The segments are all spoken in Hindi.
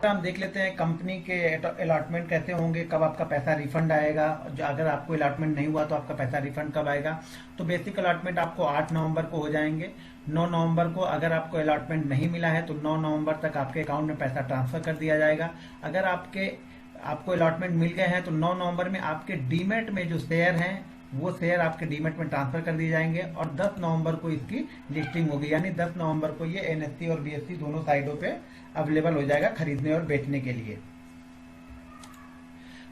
हम देख लेते हैं कंपनी के अलॉटमेंट कैसे होंगे, कब आपका पैसा रिफंड आएगा। अगर आपको अलॉटमेंट नहीं हुआ तो आपका पैसा रिफंड कब आएगा। तो बेसिक अलॉटमेंट आपको 8 नवंबर को हो जाएंगे। 9 नवंबर को अगर आपको अलॉटमेंट नहीं मिला है तो 9 नवंबर तक आपके अकाउंट में पैसा ट्रांसफर कर दिया जाएगा। अगर आपको अलॉटमेंट मिल गए हैं तो 9 नवंबर में आपके डीमेट में जो शेयर हैं वो शेयर आपके डीमेट में ट्रांसफर कर दिए जाएंगे और 10 नवंबर को इसकी लिस्टिंग होगी। यानी 10 नवंबर को ये एनएससी और बीएससी दोनों साइडों पे अवेलेबल हो जाएगा खरीदने और बेचने के लिए।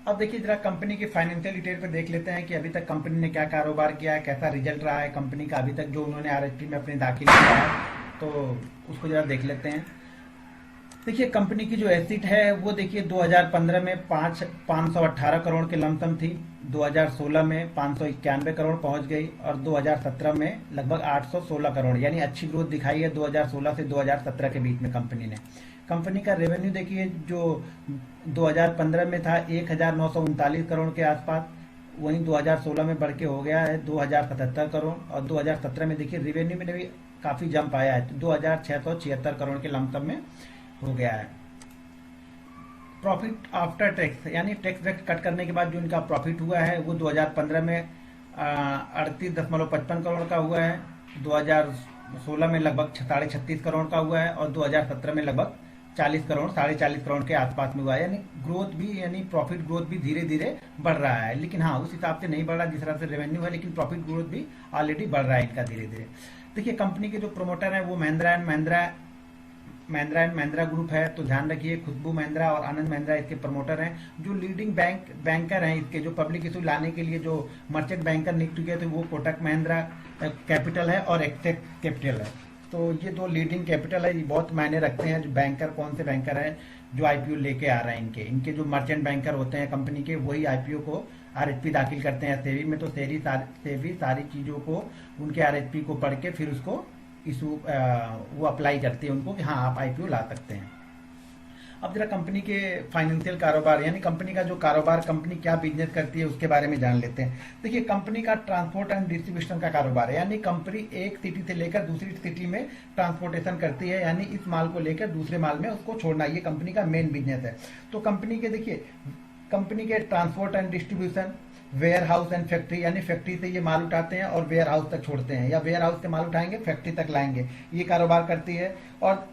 अब देखिए जरा कंपनी की फाइनेंशियल डिटेल पे देख लेते हैं कि अभी तक कंपनी ने क्या कारोबार किया है, कैसा रिजल्ट रहा है कंपनी का अभी तक जो उन्होंने आरएचपी में अपने दाखिल किया है, तो उसको जरा देख लेते हैं। देखिए कंपनी की जो एसेट है वो देखिए 2015 में 518 करोड़ के लमसम थी, 2016 में 591 करोड़ पहुंच गई और 2017 में लगभग 816 करोड़, यानी अच्छी ग्रोथ दिखाई है 2016 से 2017 के बीच में कंपनी ने। कंपनी का रेवेन्यू देखिए जो 2015 में था 1939 करोड़ के आसपास, वहीं 2016 में बढ़ के हो गया है 2077 करोड़ और 2017 में देखिए रेवेन्यू में भी काफी जंप आया है 2676 करोड़ के लमसम में हो गया है। प्रॉफिट आफ्टर टैक्स यानी टैक्स वैक्स कट करने के बाद जो इनका प्रॉफिट हुआ है वो 2015 में 38.55 करोड़ का हुआ है, 2016 में लगभग 36.5 करोड़ का हुआ है और 2017 में लगभग 40 करोड़ 40.5 करोड़ के आसपास में हुआ है। यानी ग्रोथ भी यानी प्रॉफिट ग्रोथ भी धीरे धीरे बढ़ रहा है, लेकिन हाँ उस हिसाब से नहीं बढ़ रहा जिस तरह से रेवेन्यू है, लेकिन प्रॉफिट ग्रोथ भी ऑलरेडी बढ़ रहा है इनका धीरे धीरे। देखिए कंपनी के जो प्रोमोटर है वो महिंद्रा एंड महिंद्रा ग्रुप है, तो ध्यान रखिए खुशबू महिंद्रा और आनंद महिंद्रा इसके प्रमोटर हैं। जो लीडिंग बैंकर हैं इसके जो पब्लिक इशू लाने के लिए जो मर्चेंट बैंकर नियुक्त किए थे वो कोटक महिंद्रा कैपिटल है और एक्सेस कैपिटल है। तो ये दो लीडिंग कैपिटल है, ये बहुत मायने रखते हैं। जो बैंकर कौन से बैंकर हैं जो आईपीओ लेके आ रहे हैं, इनके जो मर्चेंट बैंकर होते हैं कंपनी के वही आईपीओ को आरएचपी दाखिल करते हैं सेबी में। तो सेबी सारी चीजों को उनके आरएचपी को पढ़ के फिर उसको इशू वो अप्लाई करते हैं उनको कि हाँ आप आईपीओ ला सकते हैं। अब जरा कंपनी के फाइनेंशियल कारोबार यानी कंपनी का जो कारोबार, कंपनी क्या बिजनेस करती है उसके बारे में जान लेते हैं। देखिए कंपनी का ट्रांसपोर्ट एंड डिस्ट्रीब्यूशन का कारोबार है, यानी कंपनी एक सिटी से लेकर दूसरी सिटी में ट्रांसपोर्टेशन करती है, यानी इस माल को लेकर दूसरे माल में उसको छोड़ना, ये कंपनी का मेन बिजनेस है। तो कंपनी के देखिए कंपनी के transport and distribution, warehouse and factory, यानी फैक्ट्री से ये माल उठाते हैं और वेयर हाउस तक छोड़ते हैं, या वेयर हाउस से माल उठाएंगे फैक्ट्री तक लाएंगे, ये कारोबार करती है। और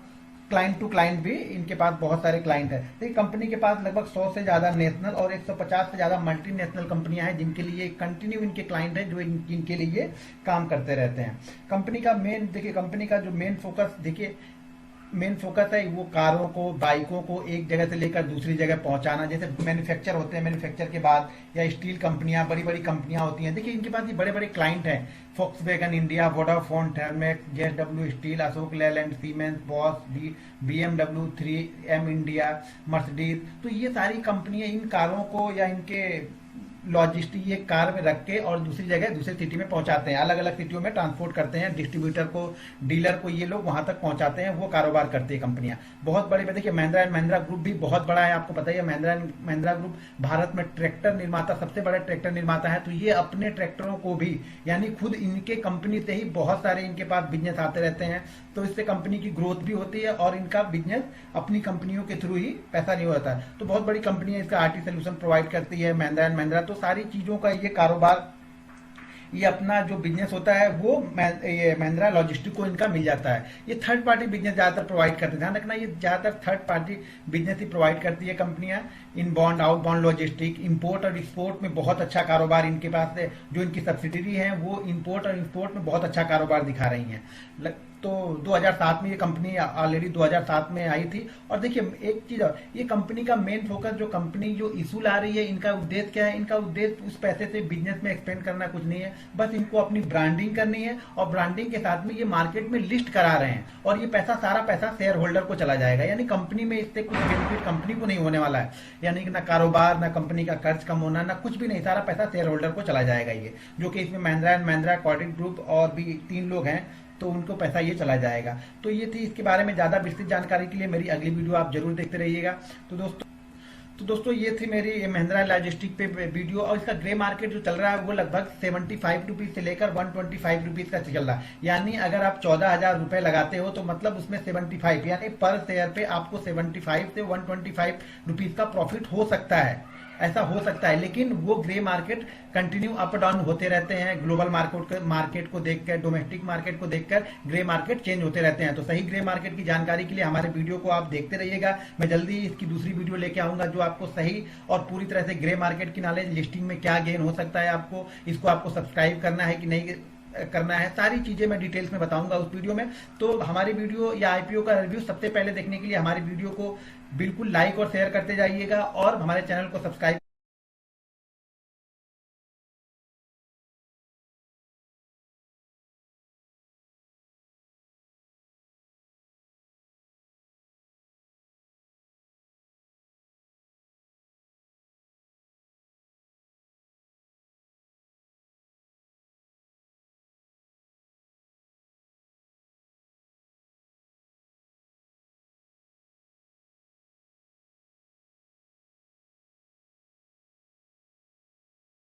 क्लाइंट टू क्लाइंट भी इनके पास बहुत सारे क्लाइंट है। तो कंपनी के पास लगभग 100 से ज्यादा नेशनल और 150 से ज्यादा मल्टीनेशनल कंपनियां हैं जिनके लिए कंटिन्यू इनके क्लाइंट है जो इनके लिए काम करते रहते हैं। कंपनी का मेन देखिए कंपनी का जो मेन फोकस देखिए मेन फोकस है वो कारों को, बाइकों को एक जगह से लेकर दूसरी जगह पहुंचाना। जैसे मैन्युफैक्चर होते हैं, मैन्युफैक्चर के बाद या स्टील कंपनियां, बड़ी बड़ी कंपनियां होती हैं, देखिए इनके पास ये बड़े बड़े क्लाइंट हैं। Volkswagen India, Vodafone, Thermax, JSW steel, Ashok Leyland, siemens, Bosch, BMW, 3M India, Mercedes. तो ये सारी कंपनियां इन कारों को या इनके लॉजिस्टिक ये कार में रख के और दूसरी जगह दूसरी सिटी में पहुंचाते हैं, अलग अलग सिटियों में ट्रांसपोर्ट करते हैं। डिस्ट्रीब्यूटर को, डीलर को, ये लोग वहां तक पहुंचाते हैं, वो कारोबार करती है कंपनियां बहुत बड़ी। देखिए महिंद्रा एंड महिंद्रा ग्रुप भी बहुत बड़ा है, आपको पता ही है। महिंद्रा एंड महिंद्रा ग्रुप भारत में ट्रैक्टर निर्माता, सबसे बड़ा ट्रैक्टर निर्माता है। तो ये अपने ट्रैक्टरों को भी यानी खुद इनके कंपनी से ही बहुत सारे इनके पास बिजनेस आते रहते हैं, तो इससे कंपनी की ग्रोथ भी होती है और इनका बिजनेस अपनी कंपनियों के थ्रू ही पैसा नहीं होता है। तो बहुत बड़ी कंपनी है, इसका आरटी सोल्यूशन प्रोवाइड करती है महिंद्रा एंड महिंद्रा। तो सारी चीजों का ये कारोबार, ये अपना जो बिजनेस होता है वो ये महिंद्रा लॉजिस्टिक को इनका मिल जाता है। ये थर्ड पार्टी बिजनेस ज्यादातर प्रोवाइड करते हैं, ध्यान रखना ये ज्यादातर थर्ड पार्टी बिजनेस ही प्रोवाइड करती है कंपनियां। इनबाउंड आउटबाउंड लॉजिस्टिक, इंपोर्ट और एक्सपोर्ट में बहुत अच्छा कारोबार इनके पास है। जो इनकी सब्सिडरी है वो इंपोर्ट और एक्सपोर्ट में बहुत अच्छा कारोबार दिखा रही है। तो 2007 में ये कंपनी ऑलरेडी 2007 में आई थी। और देखिए एक चीज और, ये कंपनी का मेन फोकस, जो कंपनी जो इशू ला रही है, इनका उद्देश्य क्या है? इनका उद्देश्य उस पैसे से बिजनेस में एक्सपेंड करना कुछ नहीं है, बस इनको अपनी ब्रांडिंग करनी है और ब्रांडिंग के साथ में ये मार्केट में लिस्ट करा रहे हैं और ये पैसा, सारा पैसा शेयर होल्डर को चला जाएगा। यानी कंपनी में इससे कुछ बेनिफिट कंपनी को नहीं होने वाला है, यानी कि ना कारोबार, ना कंपनी का कर्ज कम होना, ना कुछ भी नहीं, सारा पैसा शेयर होल्डर को चला जाएगा। ये जो कि इसमें Mahindra and Mahindra, quadrant group और भी 3 लोग हैं, तो उनको पैसा ये चला जाएगा। तो ये थी, इसके बारे में ज्यादा विस्तृत जानकारी के लिए मेरी अगली वीडियो आप जरूर देखते रहिएगा। तो तो दोस्तों ये थी मेरी महिंद्रा लॉजिस्टिक पे वीडियो। और इसका ग्रे मार्केट जो चल रहा है वो लगभग 75 रुपीज से लेकर 125 रुपीज का चल रहा है। यानी अगर आप 14,000 रुपए लगाते हो तो मतलब उसमें 75 यानी पर शेयर पे आपको 75 से 125 रुपीज का प्रॉफिट हो सकता है, ऐसा हो सकता है। लेकिन वो grey market continue up down होते रहते हैं। ग्लोबल मार्केट को देखकर, डोमेस्टिक मार्केट को देखकर ग्रे मार्केट चेंज होते रहते हैं। तो सही ग्रे मार्केट की जानकारी के लिए हमारे वीडियो को आप देखते रहिएगा। मैं जल्दी इसकी दूसरी वीडियो लेके आऊंगा जो आपको सही और पूरी तरह से ग्रे मार्केट की नॉलेज, लिस्टिंग में क्या गेन हो सकता है आपको, इसको आपको सब्सक्राइब करना है कि नहीं करना है, सारी चीजें मैं डिटेल्स में बताऊंगा उस वीडियो में। तो हमारी वीडियो या आईपीओ का रिव्यू सबसे पहले देखने के लिए हमारी वीडियो को बिल्कुल लाइक और शेयर करते जाइएगा और हमारे चैनल को सब्सक्राइब